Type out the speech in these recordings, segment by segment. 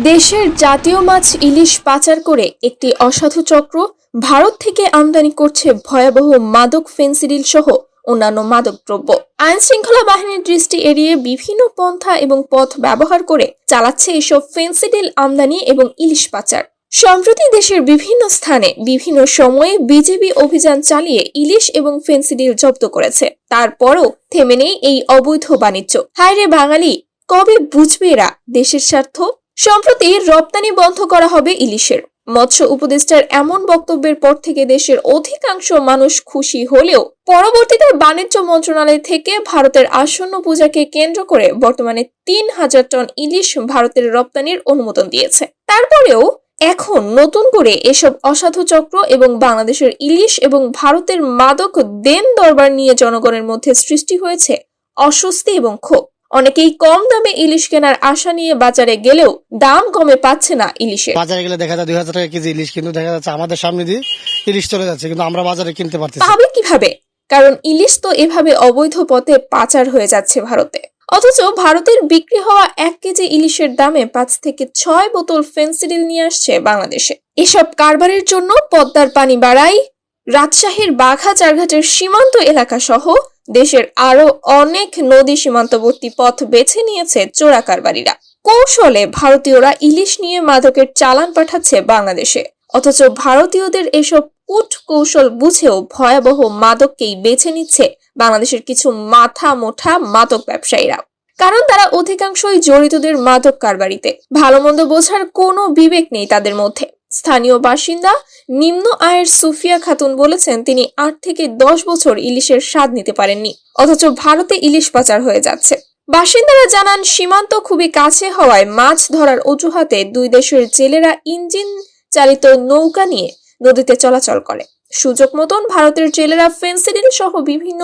দেশের জাতীয় মাছ ইলিশ পাচার করে একটি অসাধু চক্র ভারত থেকে আমদানি করছে ভয়াবহ মাদক ফেনসিডিল সহ অন্যান্য মাদকদ্রব্য। আইন শৃঙ্খলা বাহিনীর দৃষ্টি এড়িয়ে বিভিন্ন পন্থা এবং পথ ব্যবহার করে চালাচ্ছে এসব ফেনসিডিল আমদানি এবং ইলিশ পাচার। সম্প্রতি দেশের বিভিন্ন স্থানে বিভিন্ন সময়ে বিজিবি অভিযান চালিয়ে ইলিশ এবং ফেনসিডিল জব্দ করেছে। তারপরও থেমে নেই এই অবৈধ বাণিজ্য। হায়রে বাঙালি, কবে বুঝবে এরা দেশের স্বার্থ? সম্প্রতি রপ্তানি বন্ধ করা হবে ইলিশের। মৎস্য উপদেষ্টার এমন বক্তব্যের পর থেকে দেশের অধিকাংশ মানুষ খুশি হলেও পরবর্তীতে বাণিজ্য মন্ত্রণালয় থেকে ভারতের আসন্ন পূজাকে কেন্দ্র করে বর্তমানে ৩,০০০ টন ইলিশ ভারতের রপ্তানির অনুমোদন দিয়েছে। তারপরেও এখন নতুন করে এসব অসাধু চক্র এবং বাংলাদেশের ইলিশ এবং ভারতের মাদক দেন দরবার নিয়ে জনগণের মধ্যে সৃষ্টি হয়েছে অস্বস্তি এবং ক্ষোভ। অনেকেই কম দামে ইলিশ কেনার আশা নিয়ে বাজারে গেলেও দাম কমে পাচ্ছে না ইলিশে। বাজারে গেলে দেখা যায় ২,০০০ টাকা কেজি ইলিশ, কিন্তু দেখা যাচ্ছে আমাদের সামনে দিয়ে ইলিশ চলে যাচ্ছে, কিন্তু আমরা বাজারে কিনতে পারতেছি। পাবে কিভাবে? কারণ ইলিশ তো এভাবে অবৈধ পথে পাচার হয়ে যাচ্ছে ভারতে। অথচ ভারতের বিক্রি হওয়া ১ কেজি ইলিশের দামে ৫ থেকে ৬ বোতল ফেনসিডিল নিয়ে আসছে বাংলাদেশে। এসব কারবারের জন্য পদ্মার পানি বাড়াই, রাজশাহীর বাঘা-চারঘাটের সীমান্ত এলাকা সহ দেশের আরো অনেক নদী সীমান্তবর্তী পথ বেছে নিয়েছে চোরা কারবারিরা। কৌশলে ভারতীয়রা ইলিশ নিয়ে মাদকের চালান পাঠাচ্ছে বাংলাদেশে। অথচ ভারতীয়দের এসব কূট কৌশল বুঝেও ভয়াবহ মাদককেই বেছে নিচ্ছে বাংলাদেশের কিছু মাথা মোটা মাদক ব্যবসায়ীরা। কারণ তারা অধিকাংশই জড়িতদের মাদক কারবারিতে। ভালো মন্দ বোঝার কোনো বিবেক নেই তাদের মধ্যে। স্থানীয় বাসিন্দা নিম্ন আয়ের সুফিয়া খাতুন বলেছেন তিনি ৮ থেকে ১০ বছর ইলিশের স্বাদ নিতে পারেননি, অথচ ভারতে ইলিশ পাচার হয়ে যাচ্ছে। বাসিন্দারা জানান সীমান্ত খুবই কাছে হওয়ায় মাছ ধরার অজুহাতে দুই দেশের জেলেরা ইঞ্জিন চালিত নৌকা নিয়ে নদীতে চলাচল করে। সুযোগ মতন ভারতের জেলেরা ফেনসিডিল সহ বিভিন্ন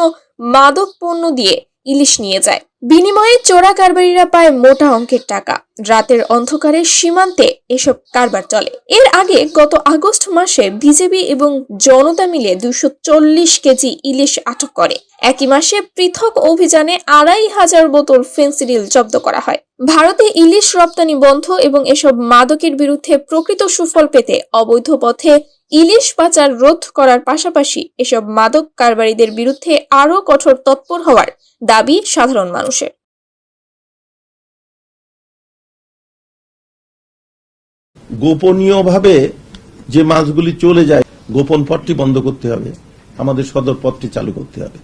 মাদক পণ্য দিয়ে ইলিশ নিয়ে যায়। বিনিময়ে চোরা কারবারিরা পায় মোটা অঙ্কের টাকা। রাতের অন্ধকারে সীমান্তে এসব কারবার চলে। এর আগে গত আগস্ট মাসে বিজেপি এবং জনতা মিলে ২৪০ কেজি ইলিশ আটক করে। একই মাসে পৃথক অভিযানে ২৫০০ বোতল ফেনসিডিল জব্দ করা হয়। ভারতে ইলিশ রপ্তানি বন্ধ এবং এসব মাদকের বিরুদ্ধে প্রকৃত সুফল পেতে অবৈধ পথে ইলিশ পাচার রোধ করার পাশাপাশি এসব মাদক কারবারিদের বিরুদ্ধে আরো কঠোর তৎপর হওয়ার দাবি সাধারণ মানুষের। গোপনীয়ভাবে যে মাছগুলি চলে যায়, গোপন পথটি বন্ধ করতে হবে, আমাদের সদর পথটি চালু করতে হবে।